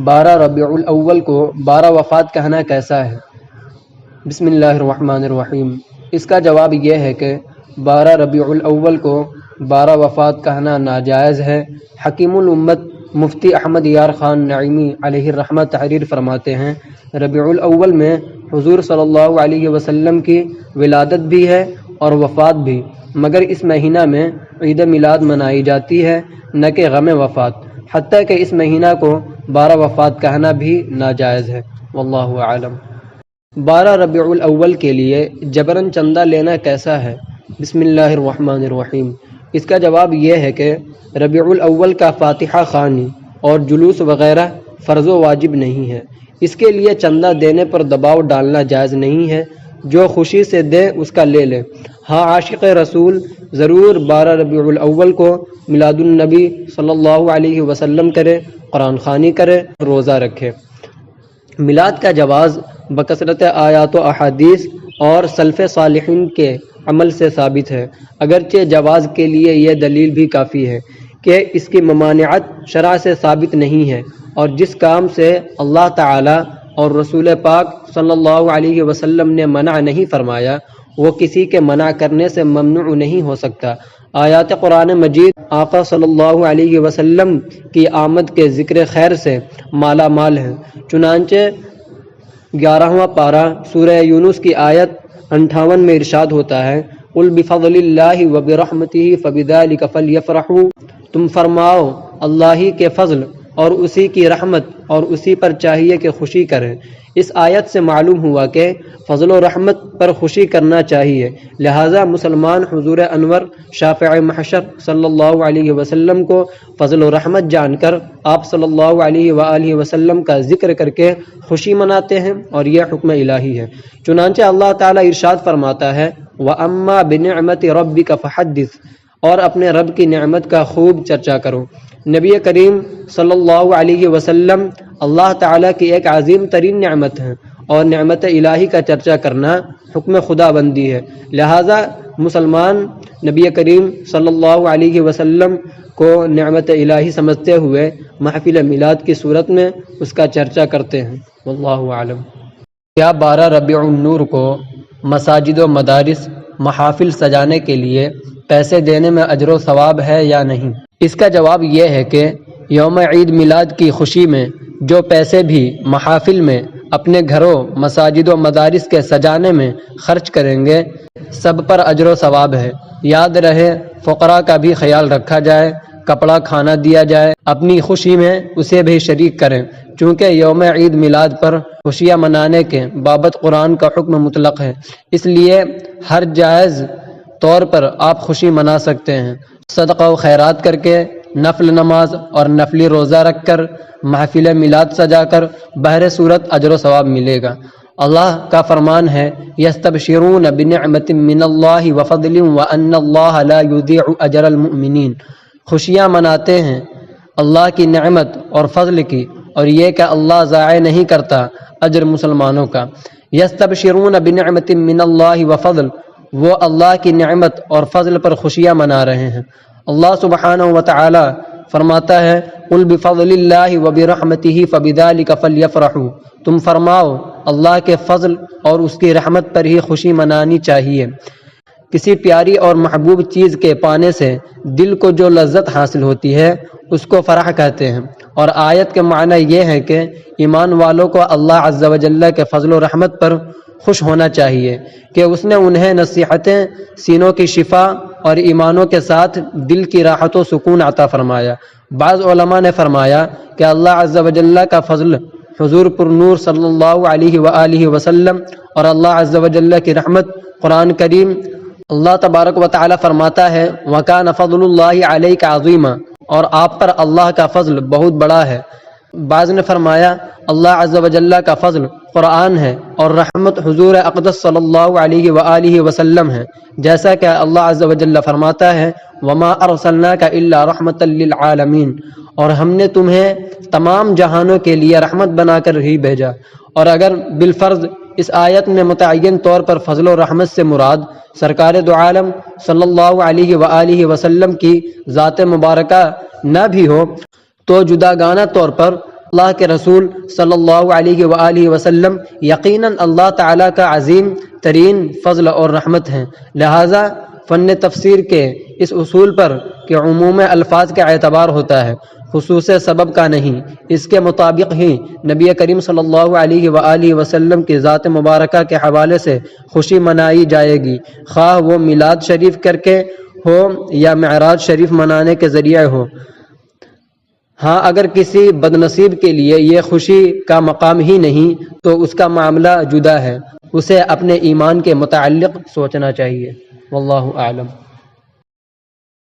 12 ربیع الاول کو 12 وفات کہنا کیسا ہے؟ بسم اللہ الرحمن الرحیم۔ اس کا جواب یہ ہے کہ 12 ربیع الاول کو 12 وفات کہنا ناجائز ہے۔ حکیم الامت مفتی احمد یار خان نعیمی علیہ الرحمہ تحریر فرماتے ہیں، ربیع الاول میں حضور صلی اللہ علیہ وسلم کی ولادت بھی ہے اور وفات بھی، مگر اس مہینہ میں عید میلاد منائی جاتی ہے نہ کہ غم وفات، حتیٰ کہ اس مہینہ کو 12 وفات کہنا بھی ناجائز ہے۔ واللہ اعلم۔ 12 ربیع الاول کے لیے جبراً چندہ لینا کیسا ہے؟ بسم اللہ الرحمن الرحیم۔ اس کا جواب یہ ہے کہ ربیع الاول کا فاتحہ خوانی اور جلوس وغیرہ فرض و واجب نہیں ہے، اس کے لیے چندہ دینے پر دباؤ ڈالنا جائز نہیں ہے، جو خوشی سے دے اس کا لے لے۔ ہاں عاشق رسول ضرور 12 ربیع الاول کو میلاد النبی صلی اللہ علیہ وسلم کرے، قرآن خوانی کرے، روزہ رکھے۔ میلاد کا جواز بکثرت آیات و احادیث اور سلف صالحین کے عمل سے ثابت ہے، اگرچہ جواز کے لیے یہ دلیل بھی کافی ہے کہ اس کی ممانعت شرع سے ثابت نہیں ہے، اور جس کام سے اللہ تعالی اور رسول پاک صلی اللہ علیہ وسلم نے منع نہیں فرمایا، وہ کسی کے منع کرنے سے ممنوع نہیں ہو سکتا۔ آیات قرآن مجید آقا صلی اللہ علیہ وسلم کی آمد کے ذکر خیر سے مالا مال ہیں، چنانچہ 11واں پارہ سورہ یونس کی آیت 58 میں ارشاد ہوتا ہے، قُلْ بِفَضْلِ اللَّهِ وَبِرَحْمَتِهِ فَبِذَلِكَ فَلْيَفْرَحُوا، تم فرماؤ اللہ ہی کے فضل اور اسی کی رحمت اور اسی پر چاہیے کہ خوشی کریں۔ اس آیت سے معلوم ہوا کہ فضل و رحمت پر خوشی کرنا چاہیے، لہٰذا مسلمان حضور انور شافع محشر صلی اللہ علیہ وسلم کو فضل و رحمت جان کر آپ صلی اللہ علیہ وآلہ وسلم کا ذکر کر کے خوشی مناتے ہیں، اور یہ حکم الہی ہے۔ چنانچہ اللہ تعالیٰ ارشاد فرماتا ہے، وَأَمَّا بِنِعْمَةِ رَبِّكَ فَحَدِّثْ، اور اپنے رب کی نعمت کا خوب چرچا کرو۔ نبی کریم صلی اللہ علیہ وسلم اللہ تعالیٰ کی ایک عظیم ترین نعمت ہے، اور نعمت الہی کا چرچا کرنا حکم خدا بندی ہے، لہٰذا مسلمان نبی کریم صلی اللہ علیہ وسلم کو نعمت الہی سمجھتے ہوئے محفل میلاد کی صورت میں اس کا چرچا کرتے ہیں۔ واللہ اعلم۔ کیا 12 ربیع النور کو مساجد و مدارس محافل سجانے کے لیے پیسے دینے میں اجر و ثواب ہے یا نہیں؟ اس کا جواب یہ ہے کہ یوم عید میلاد کی خوشی میں جو پیسے بھی محافل میں اپنے گھروں، مساجد و مدارس کے سجانے میں خرچ کریں گے، سب پر اجر و ثواب ہے۔ یاد رہے فقراء کا بھی خیال رکھا جائے، کپڑا کھانا دیا جائے، اپنی خوشی میں اسے بھی شریک کریں، چونکہ یوم عید میلاد پر خوشیاں منانے کے بابت قرآن کا حکم مطلق ہے، اس لیے ہر جائز طور پر آپ خوشی منا سکتے ہیں۔ صدقہ و خیرات کر کے، نفل نماز اور نفلی روزہ رکھ کر، محفل میلاد سجا کر بہر صورت اجر و ثواب ملے گا۔ اللہ کا فرمان ہے، یستبشرون بنعمت من اللہ وفضل وان اللہ لا یضیع اجر المؤمنین، خوشیاں مناتے ہیں اللہ کی نعمت اور فضل کی، اور یہ کہ اللہ ضائع نہیں کرتا اجر مسلمانوں کا۔ یستبشرون بنعمت من اللہ وفضل، وہ اللہ کی نعمت اور فضل پر خوشیاں منا رہے ہیں۔ اللہ سبحانہ وتعالی فرماتا ہے، قُلْ بِفَضْلِ اللَّهِ وَبِرَحْمَتِهِ فَبِذَلِكَ فَلْيَفْرَحُوا، تم فرماؤ اللہ کے فضل اور اس کی رحمت پر ہی خوشی منانی چاہیے۔ کسی پیاری اور محبوب چیز کے پانے سے دل کو جو لذت حاصل ہوتی ہے اس کو فرح کہتے ہیں، اور آیت کے معنی یہ ہے کہ ایمان والوں کو اللہ عز و جل کے فضل و رحمت پر خوش ہونا چاہیے کہ اس نے انہیں نصیحتیں، سینوں کی شفا اور ایمانوں کے ساتھ دل کی راحت و سکون عطا فرمایا۔ بعض علماء نے فرمایا کہ اللہ عز و جل کا فضل حضور پر نور صلی اللہ علیہ وآلہ وسلم اور اللہ عز و جل کی رحمت قرآن کریم، اللہ تبارک و تعالی فرماتا ہے، وَكَانَ فَضْلُ اللَّهِ عَلَيْكَ عَظِيمًا، اور آپ پر اللہ کا فضل بہت بڑا ہے۔ بعض نے فرمایا اللہ عز و جل کا فضل قرآن ہے اور رحمت حضور اقدس صلی اللہ علیہ وآلہ وسلم ہے، جیسا کہ اللہ عز و جل فرماتا ہے، وَمَا أَرْسَلْنَاكَ إِلَّا رَحْمَةً لِّلْعَالَمِينَ، اور ہم نے تمہیں تمام جہانوں کے لیے رحمت بنا کر ہی بھیجا۔ اور اگر بالفرض اس آیت میں متعین طور پر فضل و رحمت سے مراد سرکار دو عالم صلی اللہ علیہ وآلہ وسلم کی ذات مبارکہ نہ بھی ہو، تو جداگانہ طور پر اللہ کے رسول صلی اللہ علیہ وآلہ وسلم یقیناً اللہ تعالیٰ کا عظیم ترین فضل اور رحمت ہیں، لہٰذا فن تفسیر کے اس اصول پر کہ عموم الفاظ کا اعتبار ہوتا ہے، خصوص سبب کا نہیں، اس کے مطابق ہی نبی کریم صلی اللہ علیہ وآلہ وسلم کی ذات مبارکہ کے حوالے سے خوشی منائی جائے گی، خواہ وہ میلاد شریف کر کے ہو یا معراج شریف منانے کے ذریعے ہو۔ ہاں اگر کسی بد نصیب کے لیے یہ خوشی کا مقام ہی نہیں تو اس کا معاملہ جدا ہے، اسے اپنے ایمان کے متعلق سوچنا چاہیے۔ واللہ اعلم۔